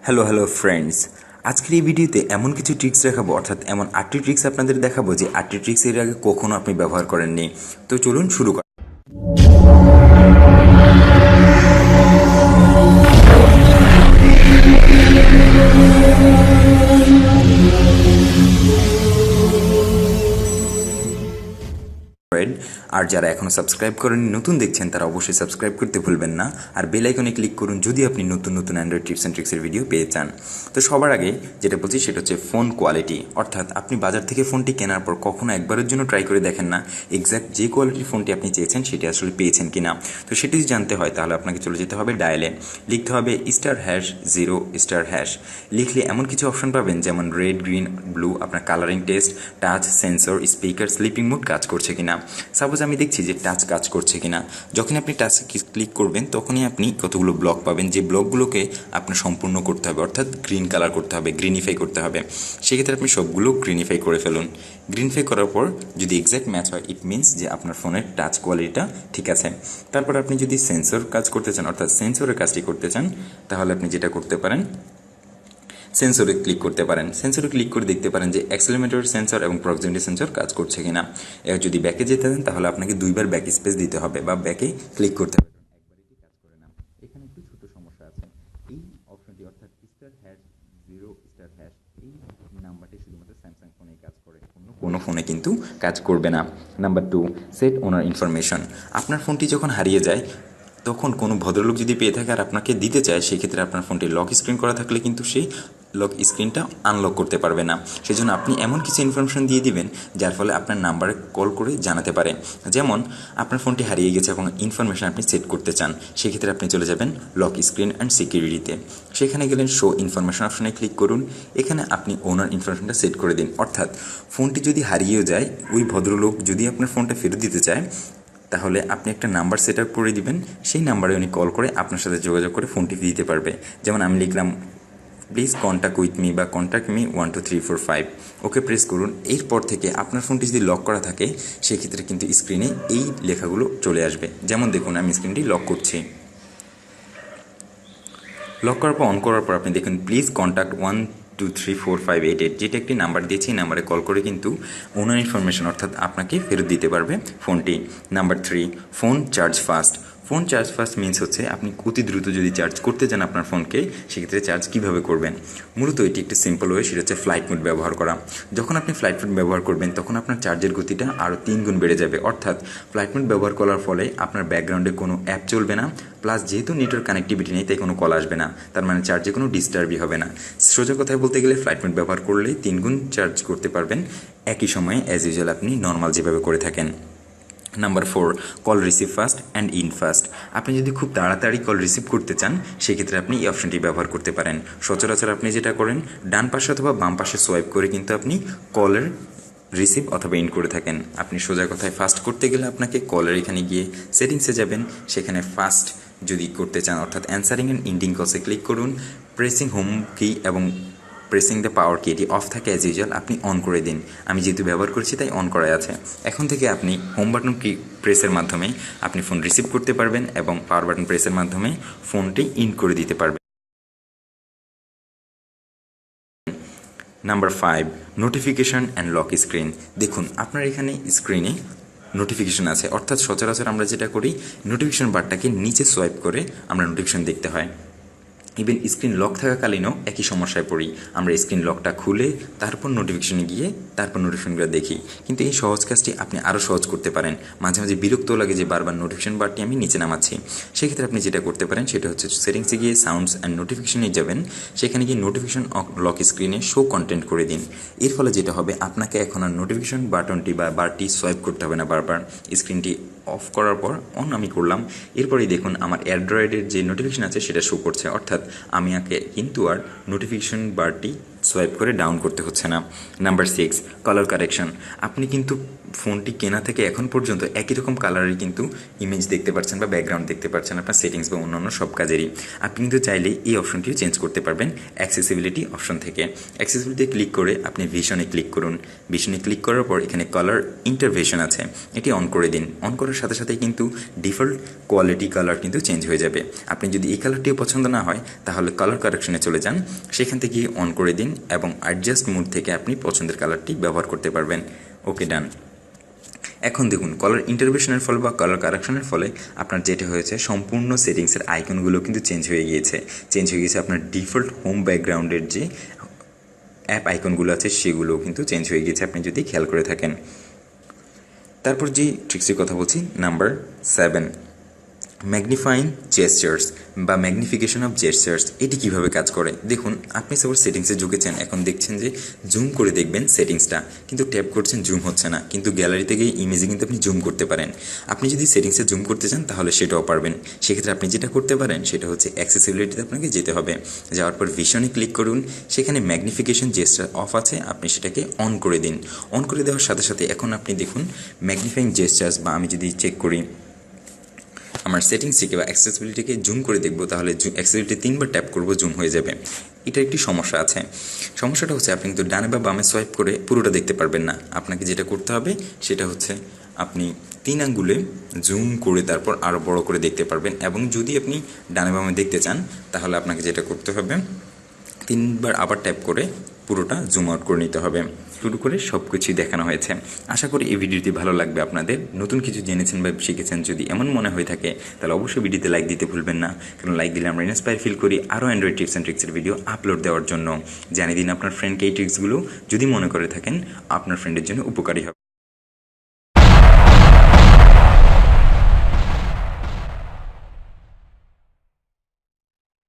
Hello friends, আজকের এই ভিডিওতে এমন কিছু ট্রিক্স দেখাবো, অর্থাৎ এমন 8টি ট্রিক্স আপনাদের দেখাবো যে 8টি ট্রিক্স এর আগে কখনো আপনি ব্যবহার করেননি। তো চলুন শুরু করা। আর যারা এখনও সাবস্ক্রাইব করেননি, নতুন দেখছেন, তারা অবশ্যই সাবস্ক্রাইব করতে ভুলবেন না। আর বেল আইকনে ক্লিক করুন যদি আপনি নতুন নতুন অ্যান্ড্রয়েড টিপস অ্যান্ড ট্রিক্সের ভিডিও পেয়ে চান। তো সবার আগে যেটা বলছি সেটা হচ্ছে ফোন কোয়ালিটি, অর্থাৎ আপনি বাজার থেকে ফোনটি কেনার পর কখনো একবারের জন্য ট্রাই করে দেখেন না এক্স্যাক্ট যে কোয়ালিটির ফোনটি আপনি চেয়েছেন সেটি আসলে পেয়েছেন কিনা। তো সেটি যদি জানতে হয় তাহলে আপনাকে চলে যেতে হবে ডায়ালে, লিখতে হবে *#0*#। লিখলে এমন কিছু অপশন পাবেন যেমন রেড, গ্রিন, ব্লু, আপনার colouring test, touch, sensor, speaker, sleeping mode কাজ করছে কিনা। সাপোজ আমি দেখছি যে টাচ কাজ করছে কিনা। যখন আপনি টাচ ক্লিক করবেন তখনই আপনি কতগুলো ব্লক পাবেন, যে ব্লকগুলোকে আপনার সম্পূর্ণ করতে হবে, অর্থাৎ গ্রিন কালার করতে হবে, গ্রিনিফাই করতে হবে। সেক্ষেত্রে আপনি সবগুলো গ্রিনিফাই করে ফেলুন। গ্রিনিফাই করার পর যদি এক্স্যাক্ট ম্যাচ হয়, ইট মিনস যে আপনার ফোনের টাচ কোয়ালিটিটা ঠিক আছে। তারপর আপনি যদি সেন্সর কাজ করতে চান, অর্থাৎ সেন্সরের কাজটি করতে চান, তাহলে আপনি যেটা করতে পারেন, সেন্সরে ক্লিক করতে পারেন। সেন্সরে ক্লিক করে দেখতে পারেন যে অ্যাক্সেলেরোমিটার সেন্সর এবং প্রক্সিমিটি সেন্সর কাজ করছে কিনা। এবার যদি ব্যাকে যেতে দেন তাহলে আপনাকে দুইবার ব্যাক স্পেস দিতে হবে বা ব্যাকে ক্লিক করতে হবে, একবার এটি কাজ করে না। এখানে একটু ছোট সমস্যা আছে। এই অপশনটি অর্থাৎ *#0*#, এই নাম্বারটি শুধুমাত্র স্যামসাং ফোনেই কাজ করে, কোনো ফোনে কিন্তু কাজ করবে না। নাম্বার 2, সেট ওনার ইনফরমেশন। আপনার ফোনটি যখন হারিয়ে যায় তখন কোনো ভদ্রলোক যদি পেয়ে থাকে আর আপনাকে দিতে চায়, সেক্ষেত্রে আপনার ফোনটি লক স্ক্রিন করা থাকলে কিন্তু সেই লক স্ক্রিনটা আনলক করতে পারবে না। সেজন্য আপনি এমন কিছু ইনফরমেশন দিয়ে দিবেন যার ফলে আপনার নাম্বারে কল করে জানাতে পারে। যেমন আপনার ফোনটি হারিয়ে গেছে এবং ইনফরমেশন আপনি সেট করতে চান, সেক্ষেত্রে আপনি চলে যাবেন লক স্ক্রিন অ্যান্ড সিকিউরিটিতে। সেখানে গেলেন শো ইনফরমেশন অপশনে ক্লিক করুন। এখানে আপনি ওনার ইনফরমেশনটা সেট করে দিন, অর্থাৎ ফোনটি যদি হারিয়েও যায়, ওই ভদ্রলোক যদি আপনার ফোনটা ফেরত দিতে চায় তাহলে আপনি একটা নাম্বার সেট আপ করে দিবেন। সেই নাম্বারে উনি কল করে আপনার সাথে যোগাযোগ করে ফোনটি দিতে পারবে। যেমন আমি লিখলাম প্লিজ কন্ট্যাক্ট উইথ মি বা কন্ট্যাক্ট মি 12345, ওকে প্রেস করুন। এরপর থেকে আপনার ফোনটি যদি লক করা থাকে সেক্ষেত্রে কিন্তু স্ক্রিনে এই লেখাগুলো চলে আসবে। যেমন দেখুন আমি স্ক্রিনটি লক করছি। লক করার পর অন করার পর আপনি দেখুন প্লিজ কন্ট্যাক্ট 1234588, যেটা একটি নাম্বার দিয়েছি, এই নাম্বারে কল করে কিন্তু ওনার ইনফরমেশন অর্থাৎ আপনাকে ফেরত দিতে পারবে ফোনটি। Number 3, phone charge fast. Phone charge fast means হচ্ছে আপনি অতি দ্রুত যদি চার্জ করতে চান আপনার ফোনকে, সেক্ষেত্রে চার্জ কীভাবে করবেন। মূলত এটি একটি সিম্পল ওয়ে, সেটা হচ্ছে ফ্লাইট মোড ব্যবহার করা। যখন আপনি ফ্লাইট মোড ব্যবহার করবেন তখন আপনার চার্জের গতিটা আরও 3 গুণ বেড়ে যাবে, অর্থাৎ ফ্লাইট মোড ব্যবহার করার ফলে আপনার ব্যাকগ্রাউন্ডে কোনো অ্যাপ চলবে না, প্লাস যেহেতু নেটওয়ার্ক কানেক্টিভিটি নেই তাই কোনো কল আসবে না, তার মানে চার্জে কোনো ডিস্টার্বই হবে না। সোজা কথায় বলতে গেলে ফ্লাইট মোড ব্যবহার করলে 3 গুণ চার্জ করতে পারবেন একই সময়ে, অ্যাজ ইউজুয়াল আপনি নর্মাল যেভাবে করে থাকেন। Number 4, call receive fast and in fast. আপনি যদি খুব তাড়াতাড়ি কল রিসিভ করতে চান সেক্ষেত্রে আপনি এই অপশনটি ব্যবহার করতে পারেন। সচরাচর আপনি যেটা করেন, ডান পাশে অথবা বাম পাশে সোয়াইপ করে কিন্তু আপনি কলের রিসিভ অথবা ইন করে থাকেন। আপনি সোজা কথায় ফাস্ট করতে গেলে আপনাকে কলের এখানে গিয়ে সেটিংসে যাবেন, সেখানে ফাস্ট যদি করতে চান অর্থাৎ অ্যান্সারিং অ্যান্ড ইন্ডিং কলসে ক্লিক করুন। প্রেসিং হোম কি এবং প্রেসিং দ্য পাওয়ার কি এটি অফ থাকে, অ্যাজ ইউজুয়াল আপনি অন করে দিন। আমি যেহেতু ব্যবহার করছি তাই অন করাই আছে। এখন থেকে আপনি হোম বাটন কি প্রেসের মাধ্যমে আপনি ফোন রিসিভ করতে পারবেন এবং পাওয়ার বাটন প্রেসের মাধ্যমে ফোনটি ইন করে দিতে পারবেন। Number 5, notification and lock screen. দেখুন আপনার এখানে স্ক্রিনে নোটিফিকেশন আছে, অর্থাৎ সচরাচর আমরা যেটা করি, নোটিফিকেশন বারটাকে নিচে সোয়াইপ করে আমরা নোটিফিকেশন দেখতে হয়। ইভেন স্ক্রিন লক থাকাকালীনও একই সমস্যায় পড়ি, আমরা স্ক্রিন লকটা খুলে তারপর নোটিফিকেশনে গিয়ে তারপর নোটিফিকেশনগুলো দেখি। কিন্তু এই সহজ কাজটি আপনি আরও সহজ করতে পারেন। মাঝে মাঝে বিরক্ত লাগে যে বারবার নোটিফিকেশন বারটি আমি নিচে নামাচ্ছি। সেক্ষেত্রে আপনি যেটা করতে পারেন সেটা হচ্ছে সেটিংসে গিয়ে সাউন্ডস অ্যান্ড নোটিফিকেশনে যাবেন, সেখানে গিয়ে নোটিফিকেশন লক স্ক্রিনে শো কন্টেন্ট করে দিন। এর ফলে যেটা হবে, আপনাকে এখন আর নোটিফিকেশন বাটনটি বা বারটি সোয়াইপ করতে হবে না বারবার। স্ক্রিনটি অফ করার পর অন আমি করলাম, এরপরেই দেখুন আমার অ্যান্ড্রয়েডের যে নোটিফিকেশন আছে সেটা শো করছে, অর্থাৎ আমি আগে কিন্তু আর নোটিফিকেশন বারটি সোয়াইপ করে ডাউন করতে হচ্ছে না। Number 6, colour correction. আপনি কিন্তু ফোনটি কেনা থেকে এখন পর্যন্ত একই রকম কালারের কিন্তু ইমেজ দেখতে পাচ্ছেন বা ব্যাকগ্রাউন্ড দেখতে পাচ্ছেন আপনার সেটিংস বা অন্যান্য সব কাজেরই। আপনি কিন্তু চাইলে এই অপশনটিও চেঞ্জ করতে পারবেন অ্যাক্সেসিবিলিটি অপশন থেকে। অ্যাক্সেসিবিলিটি ক্লিক করে আপনি ভিশনে ক্লিক করুন। ভিশনে ক্লিক করার পর এখানে কালার ইন্টারভেশন আছে, এটি অন করে দিন। অন করার সাথে সাথেই কিন্তু ডিফল্ট কোয়ালিটি কালার কিন্তু চেঞ্জ হয়ে যাবে। আপনি যদি এই কালারটিও পছন্দ না হয় তাহলে কালার কারেকশনে চলে যান, সেখান থেকে অন করে দিন এবং অ্যাডজাস্ট মোড থেকে আপনি পছন্দের কালারটি ব্যবহার করতে পারবেন। ওকে, ডান। এখন দেখুন কালার ইন্টারভেশনের ফলে বা কালার কারেকশনের ফলে আপনার যেটা হয়েছে সম্পূর্ণ সেটিংসের আইকনগুলো কিন্তু চেঞ্জ হয়ে গিয়েছে। আপনার ডিফল্ট হোম ব্যাকগ্রাউন্ডের যে অ্যাপ আইকনগুলো আছে সেগুলোও কিন্তু চেঞ্জ হয়ে গিয়েছে আপনি যদি খেয়াল করে থাকেন। তারপর যে ট্রিক্সের কথা বলছি, নাম্বার 7, ম্যাগনিফাইং জেস্টার্স বা ম্যাগনিফিকেশন অফ জেস্টার্স। এটি কিভাবে কাজ করে দেখুন। আপনি সাপোজ সেটিংসে ঢুকেছেন, এখন দেখছেন যে জুম করে দেখবেন সেটিংসটা, কিন্তু ট্যাপ করছেন জুম হচ্ছে না, কিন্তু গ্যালারিতে গিয়ে ইমেজে কিন্তু আপনি জুম করতে পারেন। আপনি যদি সেটিংসে জুম করতে চান তাহলে সেটাও পারবেন। সেক্ষেত্রে আপনি যেটা করতে পারেন সেটা হচ্ছে অ্যাক্সেসিবিলিটিতে আপনাকে যেতে হবে। যাওয়ার পর ভিশনে ক্লিক করুন, সেখানে ম্যাগনিফিকেশন জেস্টার অফ আছে, আপনি সেটাকে অন করে দিন। অন করে দেওয়ার সাথে সাথে এখন আপনি দেখুন ম্যাগনিফাইং জেস্টার্স, বা আমি যদি চেক করি আমার সেটিংসটিকে বা অ্যাক্সেসিবিলিটিকে জুম করে দেখব, তাহলে অ্যাক্সেসিবিলিটি 3বার ট্যাপ করব, জুম হয়ে যাবে। এটা একটি সমস্যা আছে। সমস্যাটা হচ্ছে আপনি কিন্তু ডানে বা বামে সোয়াইপ করে পুরোটা দেখতে পারবেন না। আপনাকে যেটা করতে হবে সেটা হচ্ছে আপনি 3 আঙ্গুলে জুম করে তারপর আরও বড় করে দেখতে পারবেন। এবং যদি আপনি ডানে বামে দেখতে চান তাহলে আপনাকে যেটা করতে হবে 3বার আবার ট্যাপ করে পুরোটা জুম আউট করে নিতে হবে। শুরু করে সব কিছুই দেখানো হয়েছে। আশা করি এই ভিডিওটি ভালো লাগবে আপনাদের। নতুন কিছু জেনেছেন বা শিখেছেন যদি এমন মনে হয়ে থাকে তাহলে অবশ্যই ভিডিওতে লাইক দিতে ভুলবেন না, কারণ লাইক দিলে আমরা ইন্সপায়ার ফিল করি আরও অ্যান্ড্রয়েড টিপস অ্যান্ড ট্রিক্সের ভিডিও আপলোড দেওয়ার জন্য। জানিয়ে দিন আপনার ফ্রেন্ডকে এই ট্রিক্সগুলো যদি মনে করে থাকেন আপনার ফ্রেন্ডের জন্য উপকারী হবে।